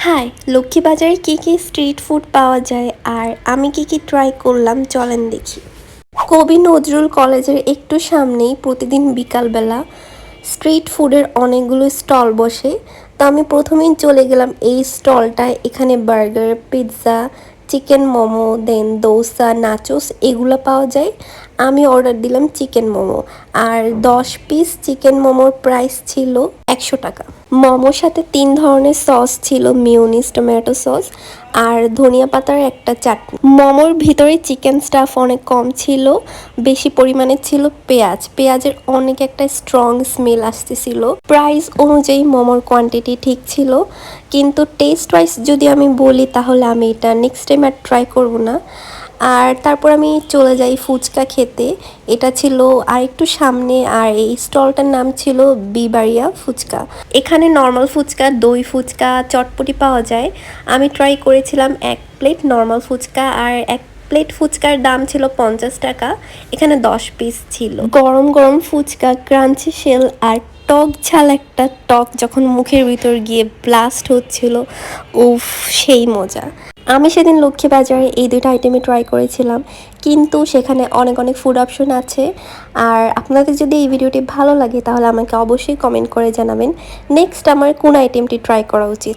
High, লক্ষ্মীবাজারে কী কী street food পাওয়া যায় আর আমি কি ট্রাই করলাম চলেন দেখি। কবি নজরুল কলেজের একটু সামনেই প্রতিদিন বিকালবেলা স্ট্রিট ফুডের অনেকগুলো স্টল বসে। তো আমি প্রথমেই চলে গেলাম এই স্টলটায়। এখানে বার্গার, পিৎজা, চিকেন মোমো, দেন দোসা, নাচোস এগুলো পাওয়া যায়। আমি অর্ডার দিলাম চিকেন মোমো, আর 10 পিস চিকেন মোমোর প্রাইস ছিল 100 টাকা। মোমোর সাথে 3 ধরনের সস ছিল, মিউনিস, টমেটো সস আর ধনিয়া পাতার একটা চাটনি। মোমোর ভিতরে চিকেন স্টাফ অনেক কম ছিল, বেশি পরিমাণে ছিল পেঁয়াজের অনেক একটা স্ট্রং স্মেল আসতেছিল। প্রাইস অনুযায়ী মোমোর কোয়ান্টিটি ঠিক ছিল, কিন্তু টেস্ট ওয়াইজ যদি আমি বলি তাহলে আমি এটা নেক্সট টাইম আর ট্রাই করব না। আর তারপর আমি চলে যাই ফুচকা খেতে। এটা ছিল আরেকটু সামনে, আর এই স্টলটার নাম ছিল বিবাড়িয়া ফুচকা। এখানে নর্মাল ফুচকা, দই ফুচকা, চটপটি পাওয়া যায়। আমি ট্রাই করেছিলাম 1 প্লেট নর্মাল ফুচকা, আর 1 প্লেট ফুচকার দাম ছিল 50 টাকা। এখানে 10 পিস ছিল। গরম গরম ফুচকা, ক্রাঞ্চি শেল আর টক ঝাল একটা টক যখন মুখের ভিতর গিয়ে ব্লাস্ট হচ্ছিল, উফ সেই মজা। আমি সেদিন লক্ষ্মীবাজারে এই দুইটা আইটেমই ট্রাই করেছিলাম, কিন্তু সেখানে অনেক অনেক ফুড অপশন আছে। আর আপনাদের যদি এই ভিডিওটি ভালো লাগে তাহলে আমাকে অবশ্যই কমেন্ট করে জানাবেন নেক্সট আমার কোন আইটেমটি ট্রাই করা উচিত।